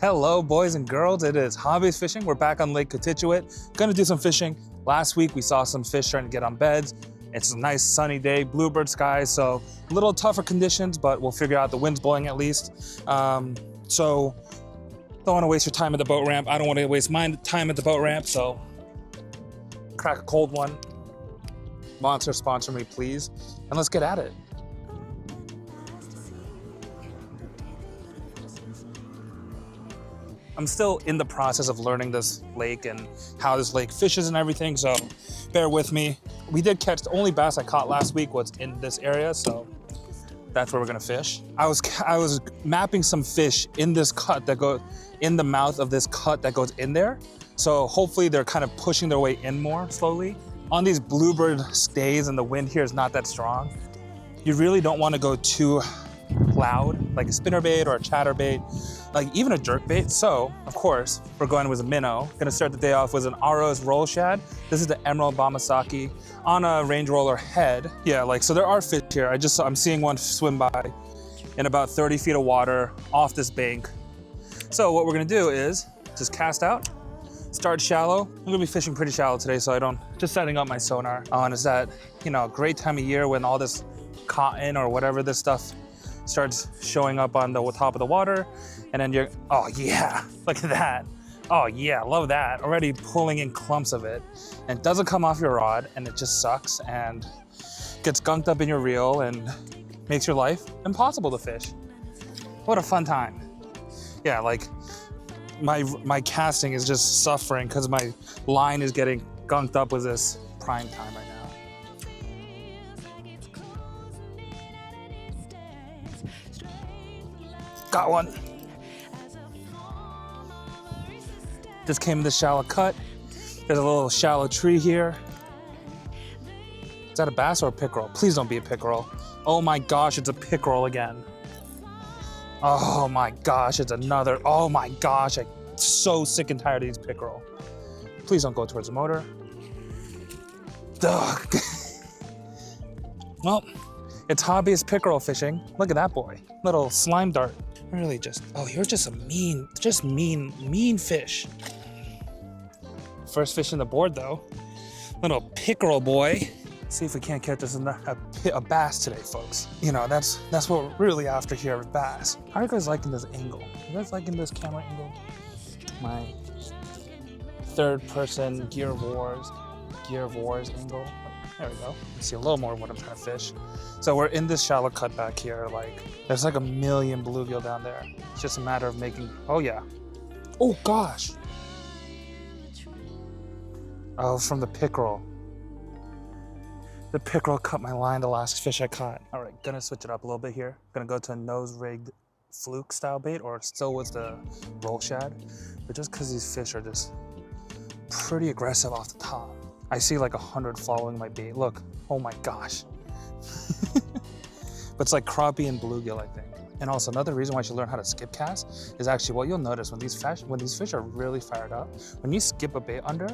Hello, boys and girls. It is Hobbyist Fishing. We're back on Lake Cotichuit. Gonna do some fishing. Last week, we saw some fish trying to get on beds. It's a nice sunny day, bluebird skies, so a little tougher conditions, but we'll figure out. The wind's blowing at least. So don't want to waste your time at the boat ramp. I don't want to waste my time at the boat ramp, so crack a cold one. Monster, sponsor me, please. And let's get at it. I'm still in the process of learning this lake and how this lake fishes and everything, so bear with me. We did catch, the only bass I caught last week was in this area, so that's where we're gonna fish. I was mapping some fish in this cut that go in the mouth of this cut that goes in there. So hopefully they're kind of pushing their way in more slowly. On these bluebird stays and the wind here is not that strong, you really don't want to go too loud, like a spinnerbait or a chatterbait, like even a jerkbait. So, of course, we're going with a minnow. Gonna start the day off with an Aros roll shad. This is the Emerald Bamasaki on a range roller head. Yeah, like, so there are fish here. I'm seeing one swim by in about 30 feet of water off this bank. So what we're gonna do is just cast out, start shallow. I'm gonna be fishing pretty shallow today, so just setting up my sonar. And it's that, a great time of year when all this cotton or whatever this stuff starts showing up on the top of the water, and then oh yeah, look at that. Oh yeah, love that. Already pulling in clumps of it, and it doesn't come off your rod, and it just sucks and gets gunked up in your reel and makes your life impossible to fish. What a fun time. Yeah, like my casting is just suffering because my line is getting gunked up with this prime time right now. Got one. Just came in this shallow cut. There's a little shallow tree here. Is that a bass or a pickerel? Please don't be a pickerel. Oh my gosh, it's a pickerel again. Oh my gosh, it's another. Oh my gosh, I'm so sick and tired of these pickerel. Please don't go towards the motor. Ugh. Well, it's hobbyist pickerel fishing. Look at that boy, little slime dart. Really you're just a mean fish. First fish on the board though. Little pickerel boy. See if we can't catch us a bass today, folks. That's what we're really after here with bass. How are you guys liking this angle? You guys liking this camera angle? My third person Gear of Wars angle. There we go. You see a little more of what I'm trying to fish. So we're in this shallow cut back here. Like, there's like a million bluegill down there. It's just a matter of making, oh yeah. Oh gosh. Oh, from the pickerel. The pickerel cut my line, the last fish I caught. All right, gonna switch it up a little bit here. Gonna go to a nose-rigged fluke style bait, or still with the roll shad. But just because these fish are just pretty aggressive off the top. I see like 100 following my bait. Look, oh my gosh. But it's like crappie and bluegill, I think. And also another reason why I should learn how to skip cast is actually what you'll notice when these fish are really fired up, when you skip a bait under,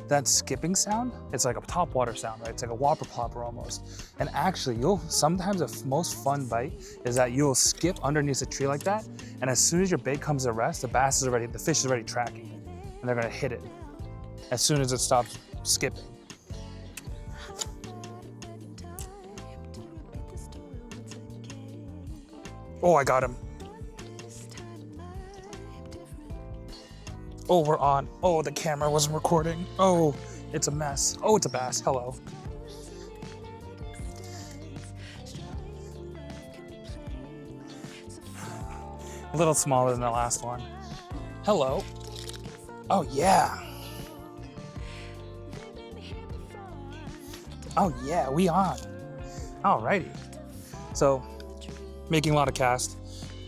that skipping sound, it's like a top water sound, right? It's like a whopper plopper almost. And actually sometimes the most fun bite is that you'll skip underneath a tree like that, and as soon as your bait comes to rest, the fish is already tracking it, and they're gonna hit it as soon as it stops skipping. Oh, I got him. Oh, we're on. Oh, the camera wasn't recording. Oh, it's a mess. Oh, it's a bass. Hello. A little smaller than the last one. Hello. Oh, yeah. Oh yeah, we on. Alrighty. So, making a lot of casts.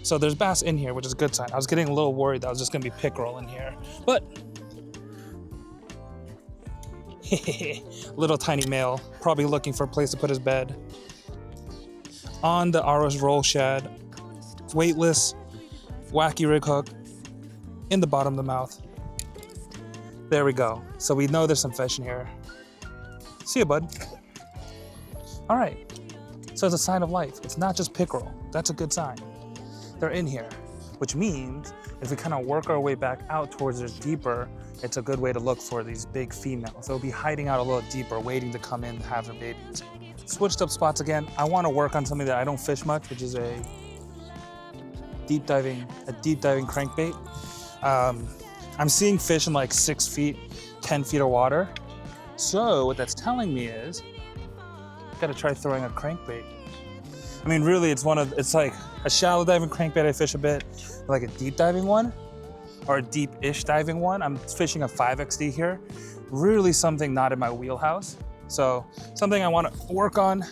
So there's bass in here, which is a good sign. I was getting a little worried that I was just gonna be pickerel in here, but little tiny male, probably looking for a place to put his bed. On the Aros roll shad, weightless, wacky rig hook, in the bottom of the mouth. There we go. So we know there's some fish in here. See ya, bud. All right, so it's a sign of life. It's not just pickerel. That's a good sign. They're in here, which means if we kind of work our way back out towards this deeper, it's a good way to look for these big females. They'll be hiding out a little deeper, waiting to come in to have their babies. Switched up spots again. I want to work on something that I don't fish much, which is a deep diving crankbait. I'm seeing fish in like 6 feet, 10 feet of water. So what that's telling me is, gotta try throwing a crankbait. I mean, really, it's like a shallow diving crankbait I fish a bit, like a deep diving one, or a deep-ish diving one. I'm fishing a 5XD here. Really something not in my wheelhouse. So something I want to work on,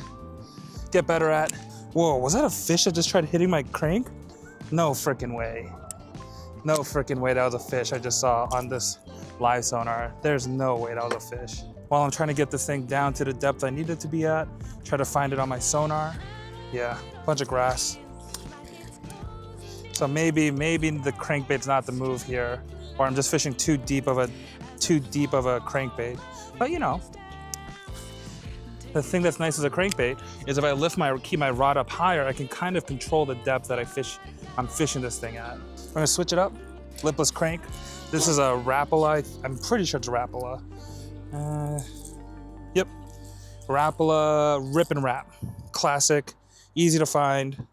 get better at. Whoa, was that a fish that just tried hitting my crank? No frickin' way. No frickin' way that was a fish I just saw on this live sonar. There's no way that was a fish. While I'm trying to get this thing down to the depth I need it to be at, try to find it on my sonar. Yeah, bunch of grass. So maybe the crankbait's not the move here, or I'm just fishing too deep of a crankbait. But you know, the thing that's nice as a crankbait is if I keep my rod up higher, I can kind of control the depth that I'm fishing this thing at. I'm gonna switch it up, lipless crank. This is a Rapala, I'm pretty sure it's a Rapala. Yep, Rapala Rip and Wrap, classic, easy to find.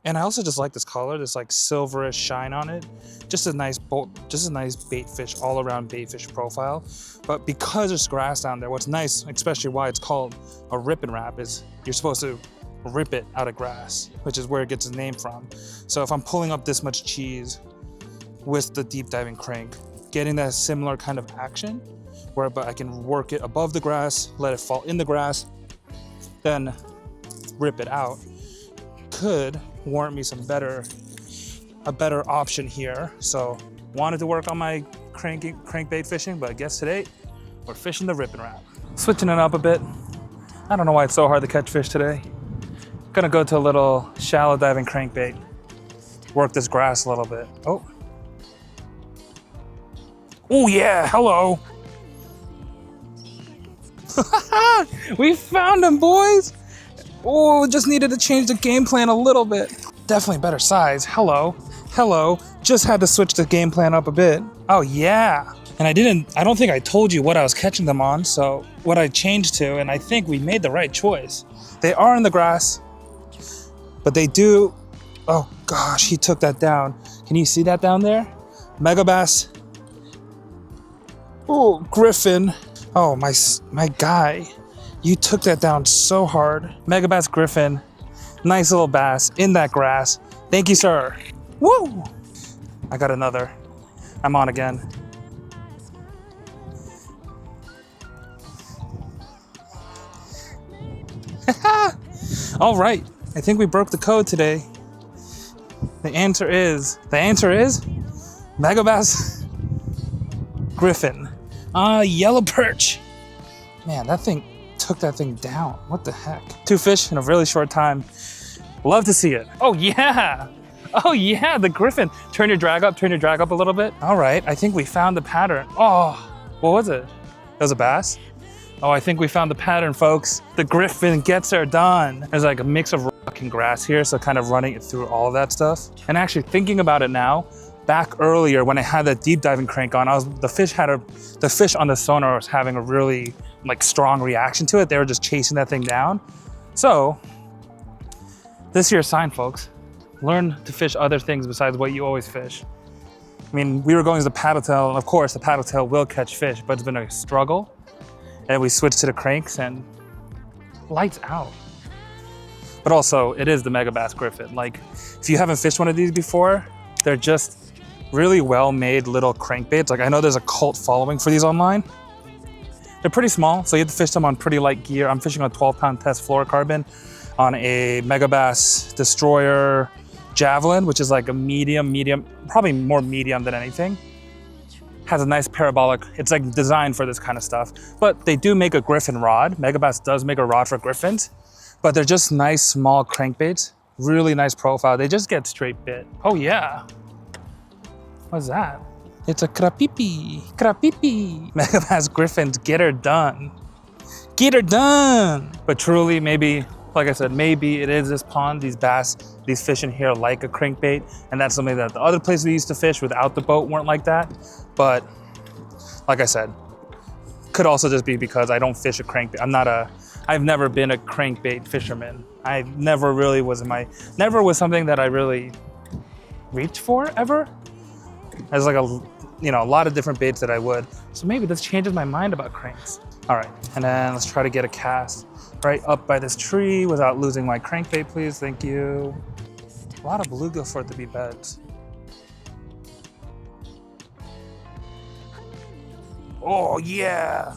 And I also just like this color, this like silverish shine on it. Just a nice bait fish, all around bait fish profile. But because there's grass down there, what's nice, especially why it's called a Rip and Wrap, is you're supposed to rip it out of grass, which is where it gets its name from. So if I'm pulling up this much cheese with the deep diving crank, getting that similar kind of action, where I can work it above the grass, let it fall in the grass, then rip it out, could warrant me a better option here. So wanted to work on my crankbait fishing, but I guess today we're fishing the Rip and Wrap. Switching it up a bit. I don't know why it's so hard to catch fish today. Gonna go to a little shallow diving crankbait. Work this grass a little bit. Oh. Oh yeah, hello. We found him, boys. Oh, just needed to change the game plan a little bit. Definitely better size. Hello, hello. Just had to switch the game plan up a bit. Oh yeah. And I don't think I told you what I was catching them on, so what I changed to, and I think we made the right choice. They are in the grass, but they do, oh gosh, he took that down. Can you see that down there? Megabass. Oh, Griffon. Oh, my guy. You took that down so hard. Megabass Griffon. Nice little bass in that grass. Thank you, sir. Woo! I got another. I'm on again. All right. I think we broke the code today. The answer is Megabass Griffon. Yellow perch. Man, that thing took that thing down. What the heck? 2 fish in a really short time. Love to see it. Oh yeah. Oh yeah, the Griffon. Turn your drag up a little bit. All right, I think we found the pattern. Oh, what was it? It was a bass? Oh, I think we found the pattern, folks. The Griffon gets her done. There's like a mix of rock and grass here, so kind of running it through all of that stuff. And actually thinking about it now, back earlier when I had that deep diving crank on, the fish on the sonar was having a really like strong reaction to it. They were just chasing that thing down. So this here's a sign, folks. Learn to fish other things besides what you always fish. I mean, we were going to the paddle tail, and of course the paddle tail will catch fish, but it's been a struggle. And we switched to the cranks and lights out. But also, it is the Megabass Griffon. Like, if you haven't fished one of these before, they're just really well-made little crankbaits. Like, I know there's a cult following for these online. They're pretty small, so you have to fish them on pretty light gear. I'm fishing on 12-pound test fluorocarbon on a Megabass Destroyer Javelin, which is like a medium, probably more medium than anything. Has a nice parabolic, it's like designed for this kind of stuff. But they do make a Griffon rod. Megabass does make a rod for Griffons, but they're just nice small crankbaits. Really nice profile. They just get straight bit. Oh yeah. What's that? It's a crapipi. Megabass Griffons, get her done. Get her done. But truly, maybe Like I said, maybe it is this pond, these bass, these fish in here like a crankbait, and that's something that the other places we used to fish without the boat weren't like that. But like I said, could also just be because I don't fish a crankbait. I've never been a crankbait fisherman. I never really was never was something that I really reached for ever. There's like a lot of different baits that I would. So maybe this changes my mind about cranks. All right, and then let's try to get a cast right up by this tree without losing my crankbait, please. Thank you. A lot of bluegill for it to be beds. Oh yeah.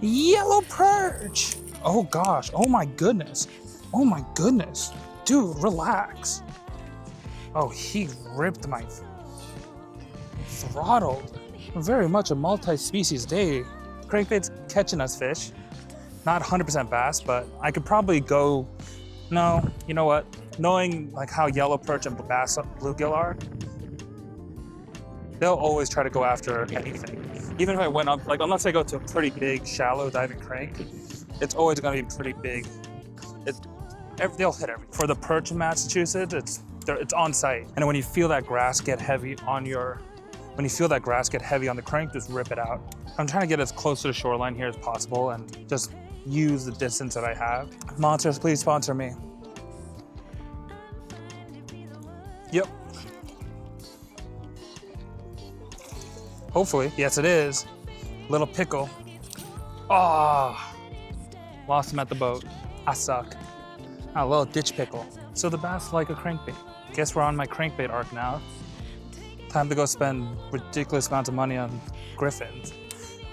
Yellow perch. Oh gosh, oh my goodness. Oh my goodness. Dude, relax. Oh, he ripped my throttled. Very much a multi-species day. Crankbait's catching us fish. Not 100% bass, but I could probably go, no, you know what? Knowing like how yellow perch and bass bluegill are, they'll always try to go after anything. Even if I went up, like unless I go to a pretty big, shallow diving crank, it's always gonna be pretty big. They'll hit everything. For the perch in Massachusetts, it's on site. And when you feel that grass get heavy on the crank, just rip it out. I'm trying to get as close to the shoreline here as possible and just use the distance that I have. Monsters, please sponsor me. Yep. Hopefully, yes it is. Little pickle. Ah, lost him at the boat. I suck. A little ditch pickle. So the bass like a crankbait. Guess we're on my crankbait arc now. Time to go spend ridiculous amounts of money on Griffons.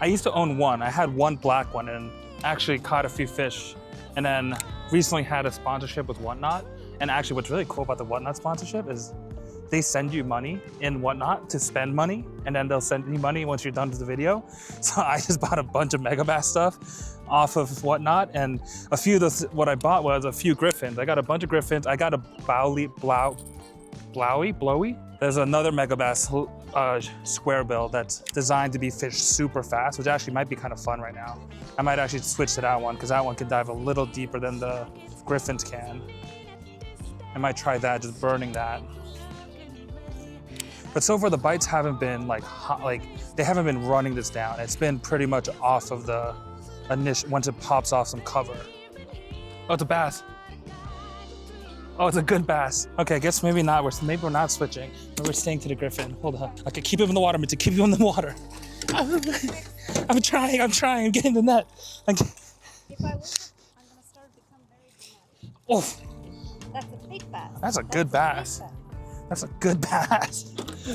I used to own one. I had one black one and actually caught a few fish, and then recently had a sponsorship with Whatnot. And actually what's really cool about the Whatnot sponsorship is they send you money in Whatnot to spend money, and then they'll send you money once you're done with the video. So I just bought a bunch of Megabass stuff off of Whatnot, and what I bought was a few Griffons. I got a bunch of Griffons. I got a Blowy. There's another Megabass square bill that's designed to be fished super fast, which actually might be kind of fun right now. I might actually switch to that one because that one can dive a little deeper than the Griffons can. I might try that, just burning that. But so far the bites haven't been they haven't been running this down. It's been pretty much off of the initial, once it pops off some cover. Oh, it's a bass. Oh, it's a good bass. Okay, I guess maybe not. Maybe we're not switching. Maybe we're staying to the Griffon. Hold on. Okay, keep him in the water, Mitzi. Keep him in the water. I'm trying. I'm getting the net. If I win, I'm gonna start to become very big. Oh. That's a big bass. That's a good bass. That's a good bass.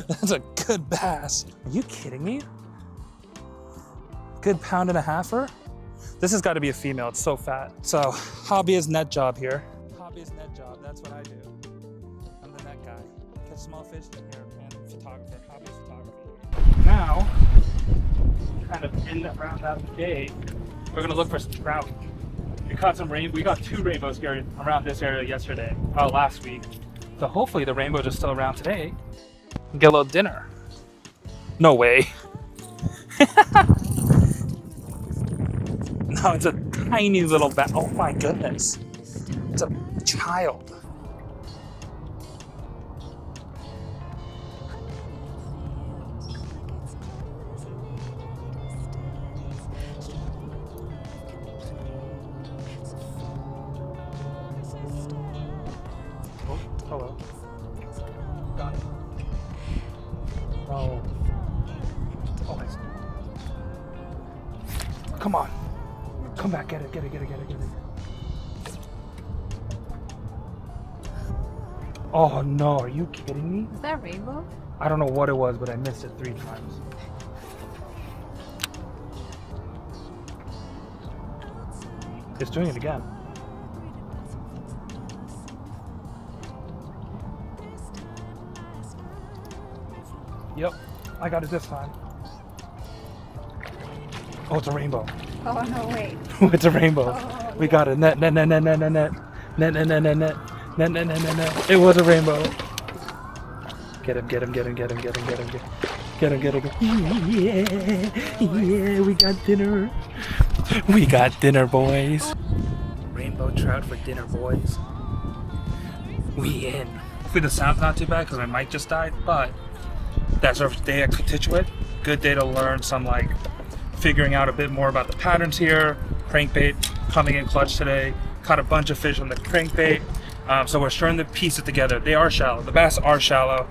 That's a good bass. Are you kidding me? Good pound and a halfer? This has got to be a female. It's so fat. So, hobbyist net job here. Hobbyist net job. That's what I do. I'm the net guy. Catch small fish here and photographer. Hobbyist photography. Now, kind of in around that day, we're gonna look for some trout. We got two rainbows here around this area last week. So hopefully the rainbows are still around today. Get a little dinner. No way. No, it's a tiny little bat. Oh my goodness. It's a child. Hello. Got it. Oh. Oh, I see. Come on. Come back, get it. Oh no, are you kidding me? Is that rainbow? I don't know what it was, but I missed it 3 times. It's doing it again. Yep, I got it this time. Oh, it's a rainbow. Oh no, wait. It's a rainbow. Oh, We got it. Net. It was a rainbow. Get him. Yeah, we got dinner. We got dinner, boys. rainbow trout for dinner, boys. We in. Hopefully the sound's not too bad because my mic just died, but that's our day at Cotichuate. Good day to learn some, like, figuring out a bit more about the patterns here. Crankbait coming in clutch today. Caught a bunch of fish on the crankbait. So we're starting to piece it together. They are shallow. The bass are shallow.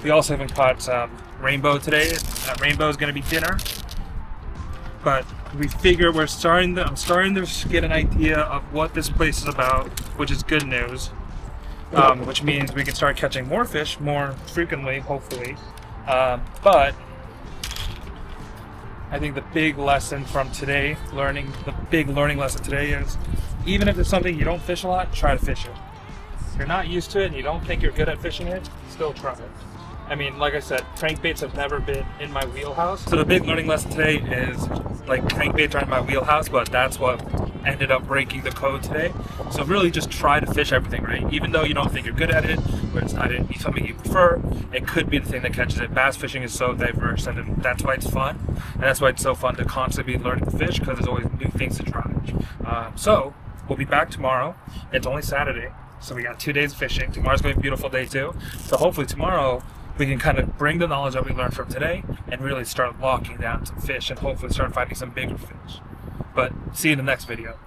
We also haven't caught rainbow today. Rainbow is going to be dinner. But we figure I'm starting to get an idea of what this place is about, which is good news. Which means we can start catching more fish more frequently, hopefully. But I think the big lesson from today, the big learning lesson today is, even if it's something you don't fish a lot, try to fish it. If you're not used to it and you don't think you're good at fishing it, still try it. I mean, like I said, crankbaits have never been in my wheelhouse. So the big learning lesson today is, like, crankbaits are in my wheelhouse, but that's what ended up breaking the code today. So really just try to fish everything, right? Even though you don't think you're good at it, or it's not something you prefer, it could be the thing that catches it. Bass fishing is so diverse, and that's why it's fun. And that's why it's so fun to constantly be learning to fish, because there's always new things to try. So we'll be back tomorrow. It's only Saturday, so we got 2 days of fishing. Tomorrow's going to be a beautiful day too. So hopefully tomorrow we can kind of bring the knowledge that we learned from today and really start locking down some fish and hopefully start finding some bigger fish. But see you in the next video.